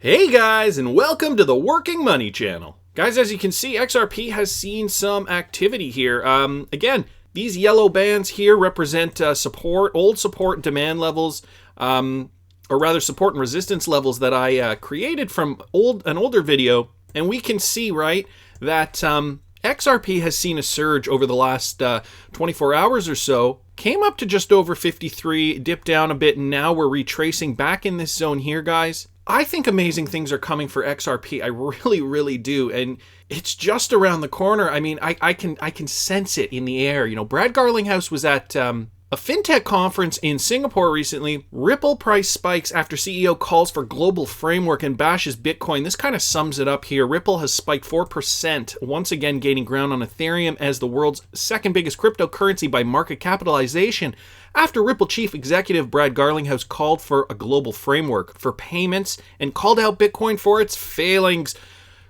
Hey guys, and welcome to the Working Money channel. Guys, as you can see, XRP has seen some activity here. Again, these yellow bands here represent old support and demand levels, or rather support and resistance levels that I created from an older video. And we can see, right, that XRP has seen a surge over the last 24 hours or so. Came up to just over 53, dipped down a bit, and now we're retracing back in this zone here, guys. I think amazing things are coming for XRP. I really do. And it's just around the corner. I mean, I can sense it in the air. You know, Brad Garlinghouse was at a fintech conference in Singapore recently. Ripple price spikes after CEO calls for global framework and bashes Bitcoin. This kind of sums it up here. Ripple has spiked 4%, once again gaining ground on Ethereum as the world's second biggest cryptocurrency by market capitalization, after Ripple chief executive Brad Garlinghouse called for a global framework for payments and called out Bitcoin for its failings.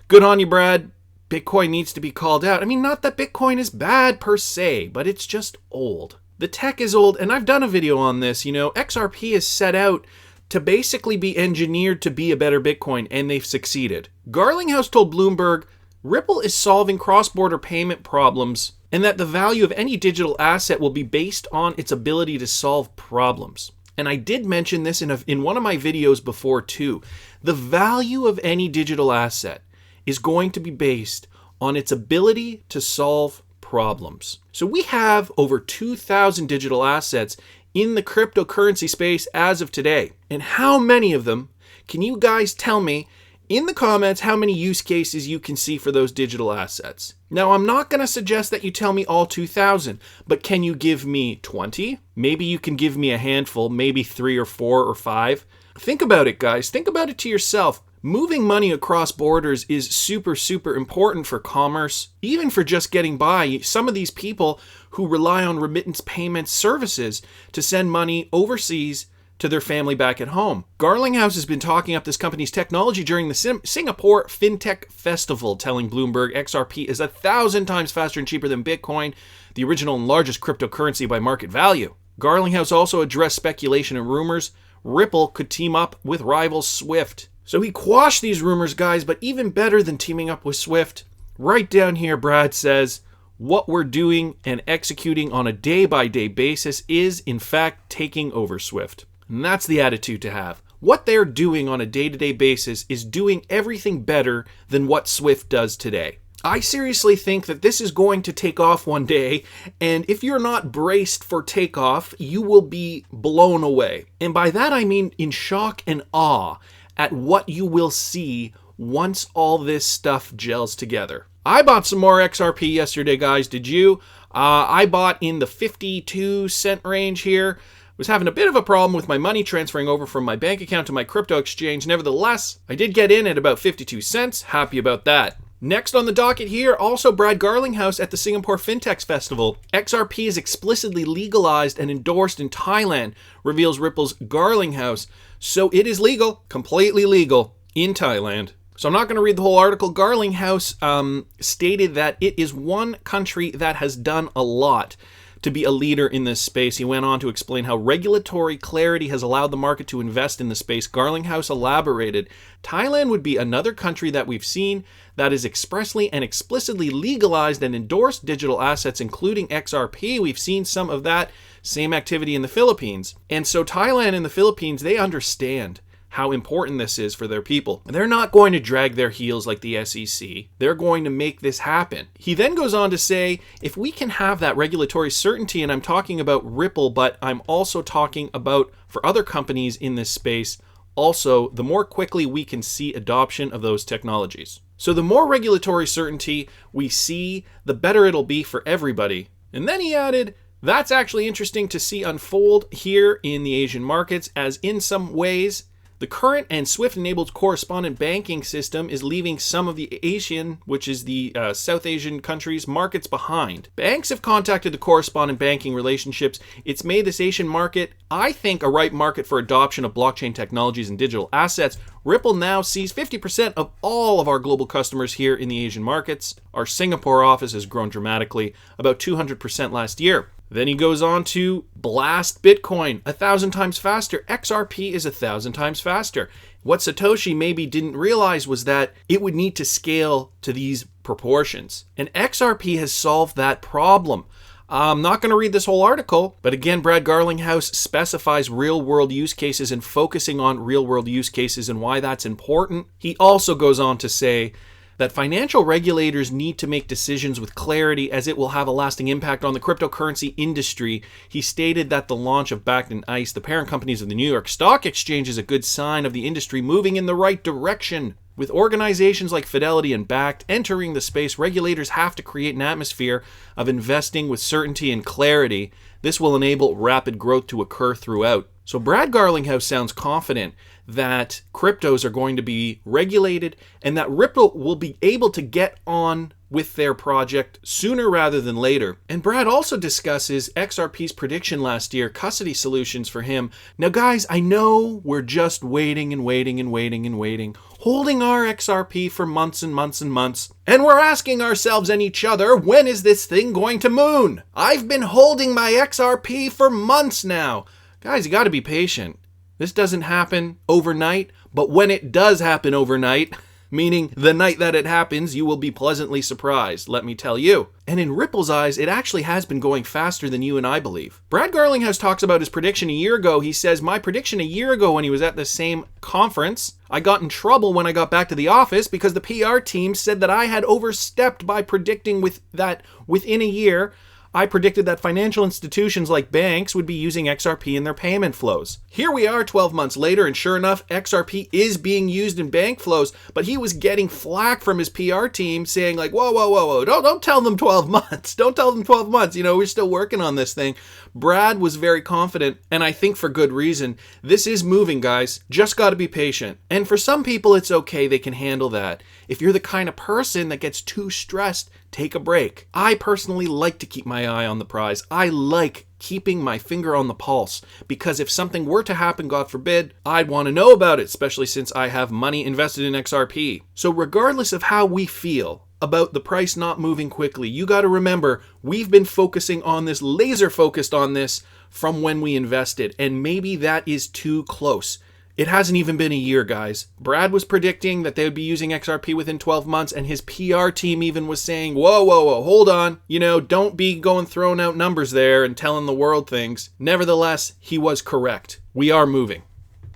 Good on you, Brad. Bitcoin needs to be called out. I mean, not that Bitcoin is bad per se, but it's just old. The tech is old, and I've done a video on this. You know, XRP is set out to basically be engineered to be a better Bitcoin, and they've succeeded. Garlinghouse told Bloomberg, Ripple is solving cross-border payment problems, and that the value of any digital asset will be based on its ability to solve problems. And I did mention this in one of my videos before too. The value of any digital asset is going to be based on its ability to solve problems. So we have over 2,000 digital assets in the cryptocurrency space as of today. And how many of them, can you guys tell me in the comments how many use cases you can see for those digital assets? Now, I'm not going to suggest that you tell me all 2,000, but can you give me 20? Maybe you can give me a handful, maybe 3 or 4 or 5. Think about it, guys. Think about it to yourself. Moving money across borders is super important for commerce, even for just getting by. Some of these people who rely on remittance payment services to send money overseas to their family back at home. Garlinghouse has been talking up this company's technology during the Singapore FinTech Festival, telling Bloomberg XRP is 1,000 times faster and cheaper than Bitcoin, the original and largest cryptocurrency by market value. Garlinghouse also addressed speculation and rumors Ripple could team up with rival Swift. So he quashed these rumors, guys, but even better than teaming up with Swift, right down here, Brad says, what we're doing and executing on a day-by-day basis is, in fact, taking over Swift. And that's the attitude to have. What they're doing on a day-to-day basis is doing everything better than what Swift does today. I seriously think that this is going to take off one day, and if you're not braced for takeoff, you will be blown away. And by that I mean in shock and awe at what you will see once all this stuff gels together. I bought some more XRP yesterday, guys. Did you? I bought in the 52-cent range here. Was having a bit of a problem with my money transferring over from my bank account to my crypto exchange. Nevertheless, I did get in at about 52 cents. Happy about that. Next on the docket here, also Brad Garlinghouse at the Singapore FinTech Festival. XRP is explicitly legalized and endorsed in Thailand, reveals Ripple's Garlinghouse. So it is legal, completely legal, in Thailand. So I'm not going to read the whole article. Garlinghouse stated that it is one country that has done a lot to be a leader in this space. He went on to explain how regulatory clarity has allowed the market to invest in the space. Garlinghouse elaborated, Thailand would be another country that we've seen that is expressly and explicitly legalized and endorsed digital assets, including XRP. We've seen some of that same activity in the Philippines. And so Thailand and the Philippines, they understand how important this is for their people. They're not going to drag their heels like the SEC. They're going to make this happen. He then goes on to say, if we can have that regulatory certainty, and I'm talking about Ripple, but I'm also talking about for other companies in this space, also, the more quickly we can see adoption of those technologies. So the more regulatory certainty we see, the better it'll be for everybody. And then he added, that's actually interesting to see unfold here in the Asian markets, as in some ways, the current and SWIFT-enabled correspondent banking system is leaving some of the Asian, which is the South Asian countries, markets behind. Banks have contacted the correspondent banking relationships. It's made this Asian market, I think, a ripe market for adoption of blockchain technologies and digital assets. Ripple now sees 50% of all of our global customers here in the Asian markets. Our Singapore office has grown dramatically, about 200% last year. Then he goes on to blast Bitcoin 1,000 times faster. XRP is 1,000 times faster. What Satoshi maybe didn't realize was that it would need to scale to these proportions. And XRP has solved that problem. I'm not going to read this whole article, but again, Brad Garlinghouse specifies real-world use cases and focusing on real-world use cases and why that's important. He also goes on to say that financial regulators need to make decisions with clarity as it will have a lasting impact on the cryptocurrency industry. He stated that the launch of BINANCE, the parent companies of the New York Stock Exchange, is a good sign of the industry moving in the right direction. With organizations like Fidelity and Bakkt entering the space, regulators have to create an atmosphere of investing with certainty and clarity. This will enable rapid growth to occur throughout. So Brad Garlinghouse sounds confident that cryptos are going to be regulated and that Ripple will be able to get on with their project sooner rather than later. And Brad also discusses XRP's prediction last year, custody solutions for him. Now guys, I know we're just waiting, holding our XRP for months and months and months. And we're asking ourselves and each other, when is this thing going to moon? I've been holding my XRP for months now. Guys, you gotta be patient. This doesn't happen overnight, but when it does happen overnight, meaning the night that it happens, you will be pleasantly surprised, let me tell you. And in Ripple's eyes, it actually has been going faster than you and I believe. Brad Garlinghouse talks about his prediction a year ago. He says, my prediction a year ago when he was at the same conference, I got in trouble when I got back to the office because the PR team said that I had overstepped by predicting within a year, I predicted that financial institutions like banks would be using XRP in their payment flows. Here we are 12 months later, and sure enough, XRP is being used in bank flows, but he was getting flack from his PR team saying like, whoa, don't tell them 12 months. Don't tell them 12 months. You know, we're still working on this thing. Brad was very confident, and I think for good reason. This is moving, guys. Just got to be patient. And for some people, it's okay. They can handle that. If you're the kind of person that gets too stressed, take a break. I personally like to keep my eye on the prize. I like keeping my finger on the pulse because if something were to happen, God forbid, I'd want to know about it, especially since I have money invested in XRP. So regardless of how we feel about the price not moving quickly, you got to remember, we've been focusing on this, laser focused on this from when we invested, and maybe that is too close. It hasn't even been a year, guys. Brad was predicting that they would be using XRP within 12 months, and his PR team even was saying, whoa, hold on. You know, don't be throwing out numbers there and telling the world things. Nevertheless, he was correct. We are moving.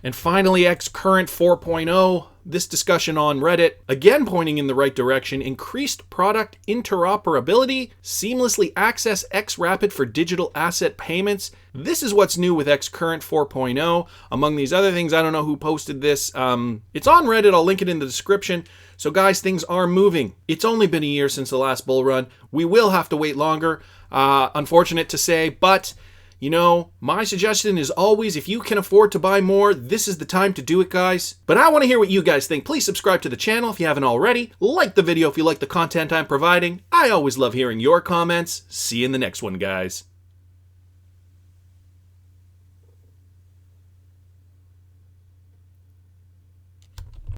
And finally, XCurrent 4.0. This discussion on Reddit, again pointing in the right direction, increased product interoperability, seamlessly access XRapid for digital asset payments. This is what's new with XCurrent 4.0. Among these other things, I don't know who posted this. It's on Reddit. I'll link it in the description. So guys, things are moving. It's only been a year since the last bull run. We will have to wait longer. Unfortunate to say, but you know, my suggestion is always, if you can afford to buy more, this is the time to do it, guys. But I want to hear what you guys think. Please subscribe to the channel if you haven't already. Like the video if you like the content I'm providing. I always love hearing your comments. See you in the next one, guys.